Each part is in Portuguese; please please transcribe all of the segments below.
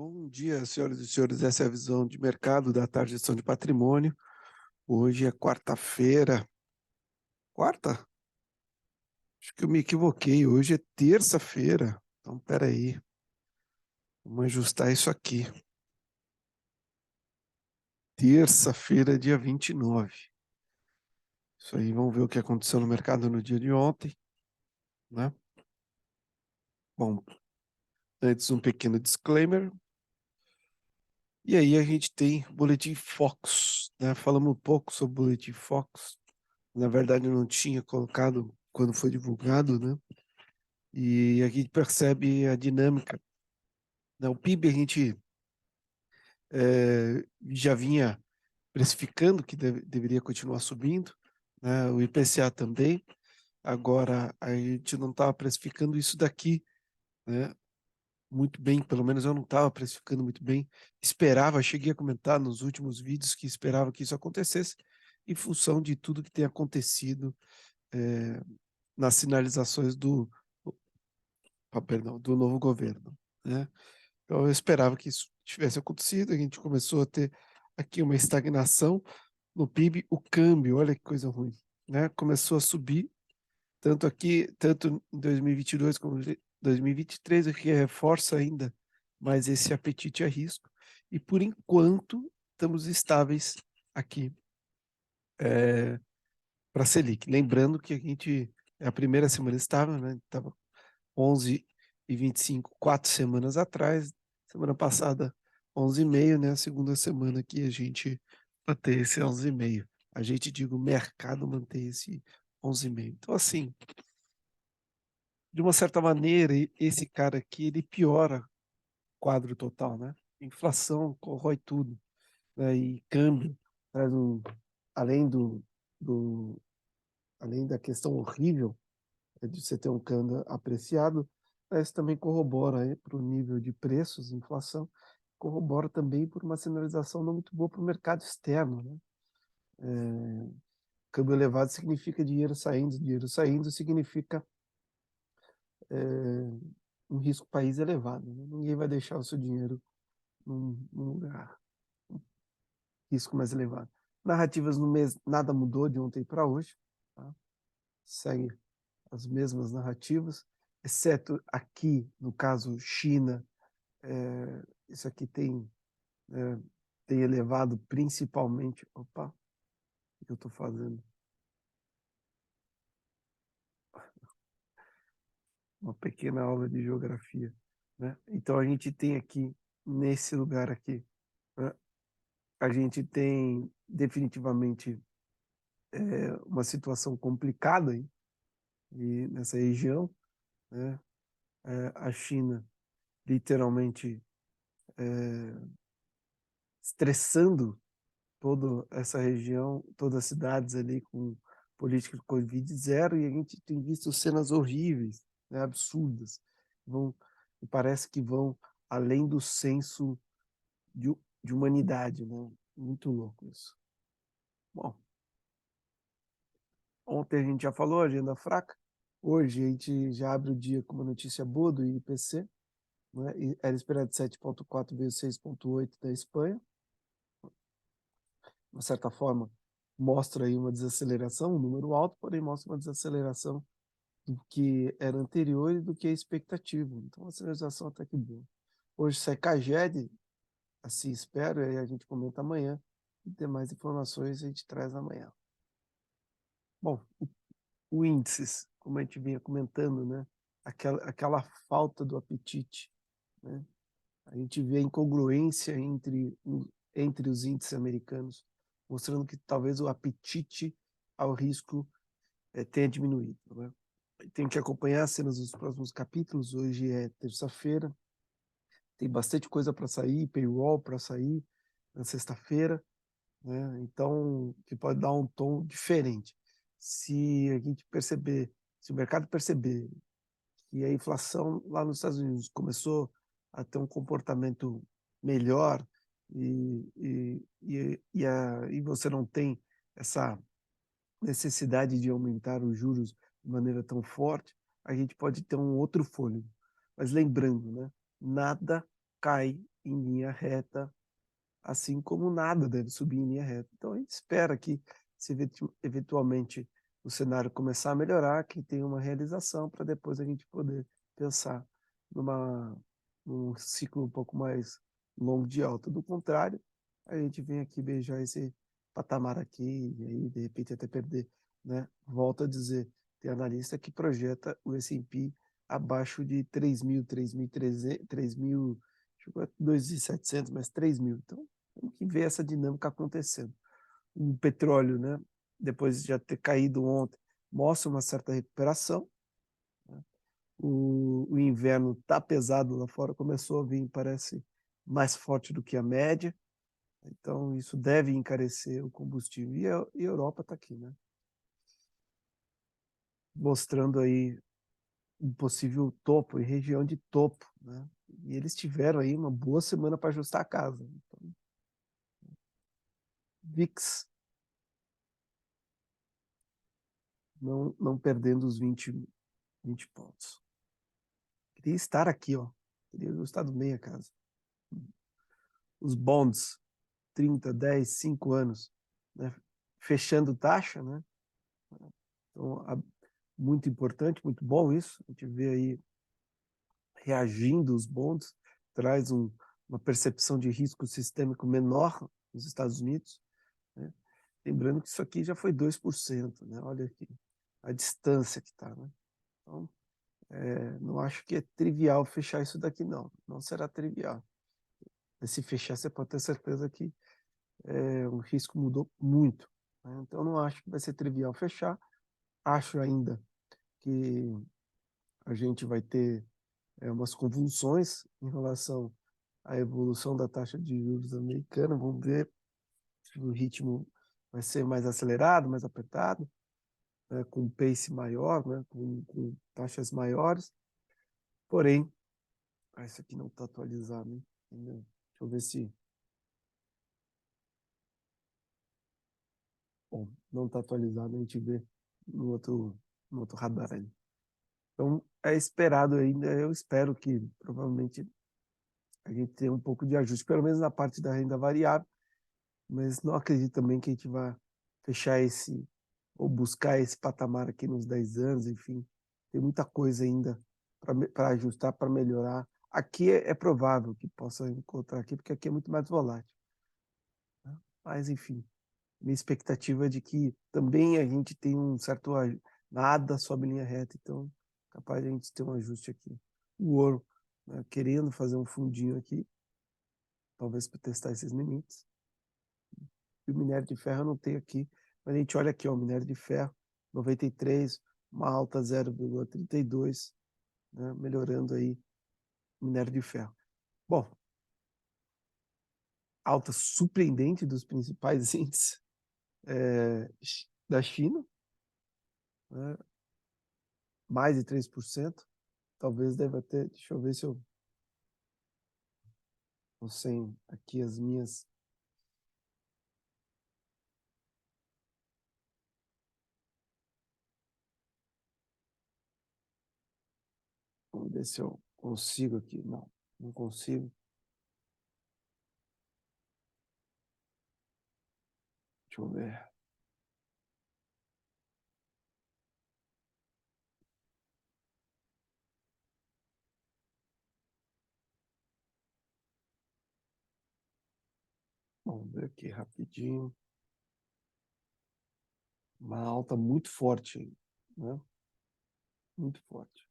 Bom dia, senhoras e senhores. Essa é a visão de mercado da tarde de gestão de patrimônio. Hoje é quarta-feira. Quarta? Acho que eu me equivoquei. Hoje é terça-feira. Então, peraí. Vamos ajustar isso aqui. Terça-feira, dia 29. Isso aí, vamos ver o que aconteceu no mercado no dia de ontem, né? Bom, antes um pequeno disclaimer. E aí a gente tem o Boletim Focus, né? Falamos um pouco sobre o Boletim Focus. Na verdade, eu não tinha colocado quando foi divulgado, né? E aqui a gente percebe a dinâmica, né? O PIB a gente já vinha precificando que deveria continuar subindo, né? O IPCA também. Agora a gente não estava precificando isso daqui, né? Muito bem, pelo menos eu não estava precificando muito bem. Esperava, cheguei a comentar nos últimos vídeos que esperava que isso acontecesse, em função de tudo que tem acontecido nas sinalizações do novo governo, né? Então eu esperava que isso tivesse acontecido. A gente começou a ter aqui uma estagnação no PIB, o câmbio, olha que coisa ruim, né? Começou a subir, tanto aqui, tanto em 2022 como em 2023, o que reforça ainda mais esse apetite a risco. E por enquanto estamos estáveis aqui para a Selic. Lembrando que a gente é a primeira semana estável, né? Estava 11,25, 4 semanas atrás. Semana passada, 11,5, né? A segunda semana que a gente mantém esse 11,5. A gente, digo, o mercado mantém esse 11,5. Então, assim, de uma certa maneira, esse cara aqui, ele piora o quadro total, né? Inflação corrói tudo, né? E câmbio traz além do, além da questão horrível de você ter um câmbio apreciado, isso também corrobora para o nível de preços, inflação, corrobora também por uma sinalização não muito boa para o mercado externo, né? Câmbio elevado significa dinheiro saindo significa um risco país elevado, né? Ninguém vai deixar o seu dinheiro num lugar, um risco mais elevado. Narrativas no mês, nada mudou de ontem para hoje, tá? Segue as mesmas narrativas, exceto aqui, no caso China. Isso aqui tem elevado principalmente. Opa, o que eu estou fazendo? Uma pequena aula de geografia, né? Então a gente tem aqui, nesse lugar aqui, né? A gente tem definitivamente uma situação complicada aí, e nessa região, né? A China literalmente estressando toda essa região, todas as cidades ali com política de Covid zero, e a gente tem visto cenas horríveis, né, absurdas, vão, e parece que vão além do senso de humanidade, né? Muito louco isso. Bom, ontem a gente já falou, agenda fraca. Hoje a gente já abre o dia com uma notícia boa do IPC, né? Era esperado 7,4, veio 6,8 da Espanha. De uma certa forma, mostra aí uma desaceleração, um número alto, porém mostra uma desaceleração do que era anterior e do que é expectativa. Então, a sinalização até que boa. Hoje sai CAGED, assim espero, e aí a gente comenta amanhã. E tem mais informações a gente traz amanhã. Bom, o índices, como a gente vinha comentando, né? Aquela falta do apetite, né? A gente vê a incongruência entre os índices americanos, mostrando que talvez o apetite ao risco tenha diminuído, né? Tem que acompanhar as cenas dos próximos capítulos. Hoje é terça-feira, tem bastante coisa para sair, paywall para sair na sexta-feira, né? Então, que pode dar um tom diferente. Se a gente perceber, se o mercado perceber que a inflação lá nos Estados Unidos começou a ter um comportamento melhor e você não tem essa necessidade de aumentar os juros de maneira tão forte, a gente pode ter um outro fôlego. Mas lembrando, né, nada cai em linha reta, assim como nada deve subir em linha reta. Então, a gente espera que, se eventualmente o cenário começar a melhorar, que tenha uma realização para depois a gente poder pensar numa, num ciclo um pouco mais longo de alta. Do contrário, a gente vem aqui beijar esse patamar aqui e aí, de repente, até perder, né? Volto a dizer, tem analista que projeta o S&P abaixo de 3.000, 3.300, 3.000, chegou a 2.700, mas 3.000. Então, temos que ver essa dinâmica acontecendo. O petróleo, né, depois de já ter caído ontem, mostra uma certa recuperação. Né? O inverno está pesado lá fora, começou a vir, parece, mais forte do que a média. Então, isso deve encarecer o combustível. E a Europa está aqui, né? Mostrando aí um possível topo, em região de topo. Né? E eles tiveram aí uma boa semana para ajustar a casa. Então, VIX não perdendo os 20 pontos. Queria estar aqui, ó. Queria gostar do meia casa. Os bonds, 30, 10, 5 anos, né? Fechando taxa, né? Então, muito importante, muito bom isso. A gente vê aí reagindo os bonds, traz uma percepção de risco sistêmico menor nos Estados Unidos. Né? Lembrando que isso aqui já foi 2%, né? Olha aqui a distância que está. Né? Então, não acho que é trivial fechar isso daqui, não. Não será trivial. Mas se fechar, você pode ter certeza que o risco mudou muito. Né? Então, não acho que vai ser trivial fechar. Acho ainda que a gente vai ter umas convulsões em relação à evolução da taxa de juros americana. Vamos ver se o ritmo vai ser mais acelerado, mais apertado, né? Com um pace maior, né? Com taxas maiores. Porém, isso aqui não está atualizado, né? Deixa eu ver se... Bom, não está atualizado, a gente vê no outro radar aí. Então, é esperado ainda, eu espero que provavelmente a gente tenha um pouco de ajuste, pelo menos na parte da renda variável, mas não acredito também que a gente vá fechar ou buscar esse patamar aqui nos 10 anos, enfim, tem muita coisa ainda para ajustar, para melhorar. Aqui é provável que possa encontrar aqui, porque aqui é muito mais volátil. Né? Mas, enfim, minha expectativa é de que também a gente tem um certo nada sobe linha reta, então capaz de a gente ter um ajuste aqui. O ouro, né, querendo fazer um fundinho aqui, talvez para testar esses limites. E o minério de ferro eu não tenho aqui, mas a gente olha aqui, ó, o minério de ferro 93, uma alta 0,32, né, melhorando aí o minério de ferro. Bom, alta surpreendente dos principais índices da China, né, mais de 3%. Talvez deva ter, deixa eu ver se eu sem aqui as minhas. Vamos ver se eu consigo aqui. Não, não consigo. Deixa eu ver. Vamos ver aqui rapidinho. Uma alta muito forte, né? Muito forte.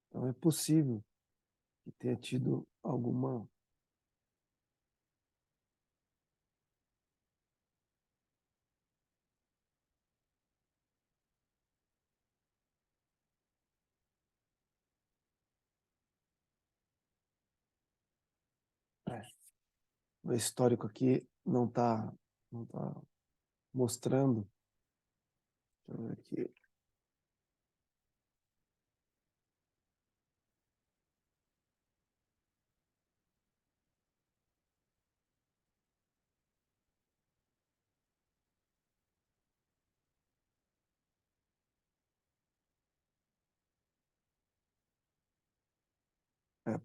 Então é possível que tenha tido alguma. É, o histórico aqui não tá mostrando. Deixa eu ver aqui.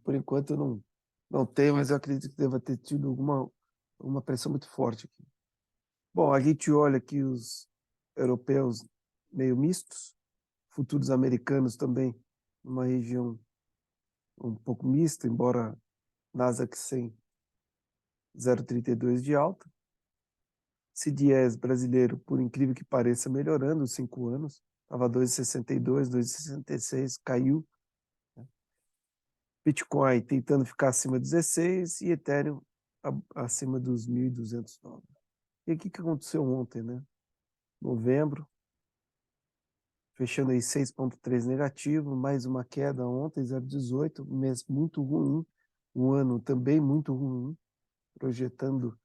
Por enquanto eu não. Não tem, mas eu acredito que deva ter tido uma pressão muito forte aqui. Bom, a gente olha aqui os europeus meio mistos, futuros americanos também, uma região um pouco mista, embora Nasdaq 100 0,32 de alta. CDS brasileiro, por incrível que pareça, melhorando os 5 anos, estava 2,62, 2,66, caiu. Bitcoin tentando ficar acima dos 16 e Ethereum acima dos 1.200 dólares. E o que aconteceu ontem, né? Novembro, fechando aí 6,3 negativo, mais uma queda ontem, 0,18, um mês muito ruim, um ano também muito ruim, projetando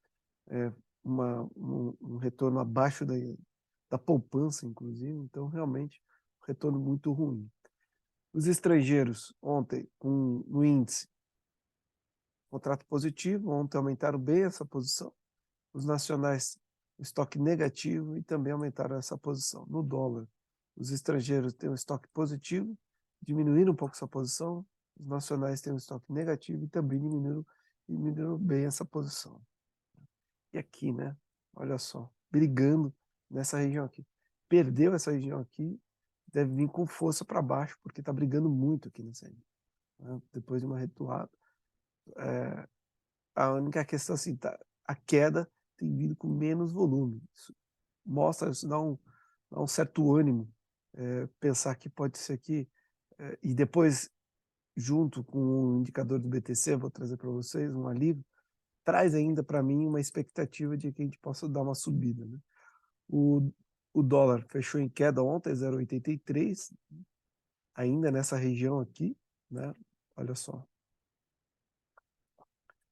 um retorno abaixo da poupança, inclusive, então realmente um retorno muito ruim. Os estrangeiros, ontem, no índice, contrato positivo, ontem aumentaram bem essa posição. Os nacionais, estoque negativo e também aumentaram essa posição. No dólar, os estrangeiros têm um estoque positivo, diminuíram um pouco essa posição. Os nacionais têm um estoque negativo e também diminuíram bem essa posição. E aqui, né? Olha só, brigando nessa região aqui. Perdeu essa região aqui, deve vir com força para baixo, porque está brigando muito aqui nessa região. Né? Depois de uma recuada. A única questão assim, a queda tem vindo com menos volume. Isso dá um certo ânimo pensar que pode ser aqui. E depois, junto com o indicador do BTC, vou trazer para vocês um alívio, traz ainda para mim uma expectativa de que a gente possa dar uma subida. Né? O dólar fechou em queda ontem, 0,83, ainda nessa região aqui, né? Olha só.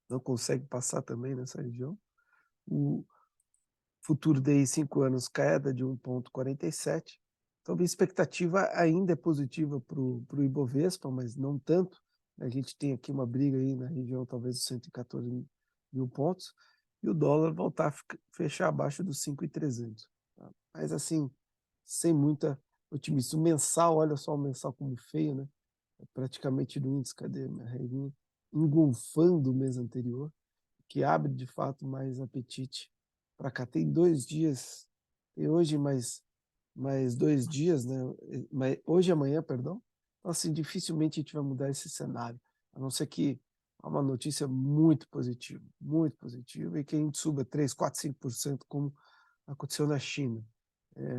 Não consegue passar também nessa região. O futuro DI 5 anos queda de 1,47. Então a expectativa ainda é positiva para o Ibovespa, mas não tanto. A gente tem aqui uma briga aí na região talvez de 114 mil pontos, e o dólar voltar a fechar abaixo dos 5.300. Tá? Mas assim, sem muita otimismo. O mensal, olha só o mensal como feio, né? É praticamente no índice, cadê minha reguinha? Engolfando o mês anterior, que abre de fato mais apetite para cá. Tem 2 dias, tem hoje mais 2 dias, né? Hoje e amanhã, perdão. Então, assim, dificilmente a gente vai mudar esse cenário, a não ser que há uma notícia muito positiva, e que a gente suba 3, 4, 5%, como aconteceu na China.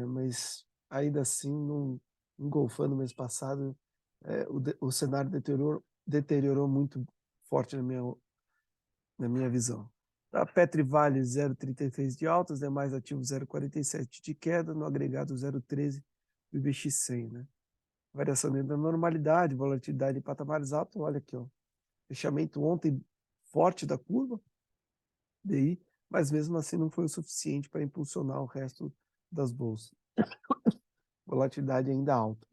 Mas ainda assim, engolfando o mês passado, o cenário deteriorou muito forte na minha visão. A Petrivale 0,33 de alta, os demais ativos 0,47 de queda, no agregado 0,13 do IBX100. Né? Variação dentro da normalidade, volatilidade em patamares altos, olha aqui, ó. Fechamento ontem forte da curva, DI, mas mesmo assim não foi o suficiente para impulsionar o resto das bolsas. Volatilidade ainda alta.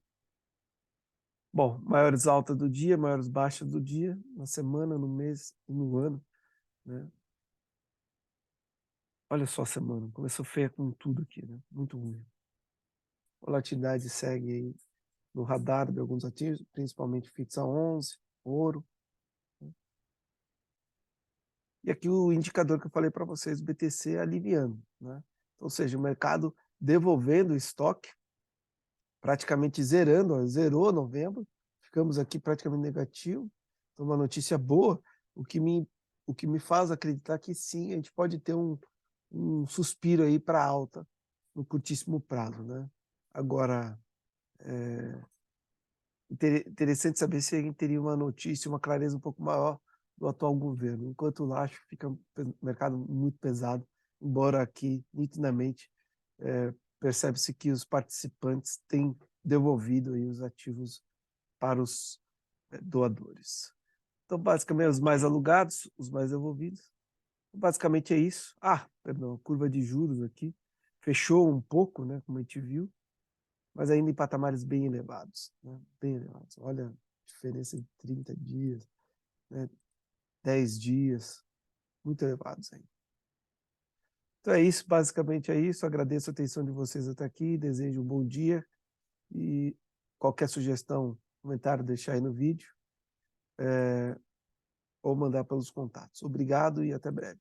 Bom, maiores altas do dia, maiores baixas do dia, na semana, no mês e no ano. Né? Olha só a semana, começou feia com tudo aqui, né? Muito ruim. Volatilidade segue aí no radar de alguns ativos, principalmente fixa 11, ouro. Né? E aqui o indicador que eu falei para vocês, o BTC aliviando. Né? Ou seja, o mercado devolvendo o estoque, praticamente zerando, ó, zerou novembro, ficamos aqui praticamente negativo. Então, uma notícia boa, o que me faz acreditar que sim, a gente pode ter um suspiro aí para alta no curtíssimo prazo. Né? Agora, interessante saber se a gente teria uma notícia, uma clareza um pouco maior do atual governo. Enquanto lá, acho que fica um mercado muito pesado, embora aqui, nitidamente, percebe-se que os participantes têm devolvido aí os ativos para os doadores. Então, basicamente, os mais alugados, os mais devolvidos. Basicamente é isso. Perdão, a curva de juros aqui fechou um pouco, né, como a gente viu, mas ainda em patamares bem elevados. Né, bem elevados. Olha a diferença de 30 dias, né, 10 dias, muito elevados ainda. Então é isso, basicamente é isso. Agradeço a atenção de vocês até aqui, desejo um bom dia e qualquer sugestão, comentário, deixar aí no vídeo. ou mandar pelos contatos. Obrigado e até breve.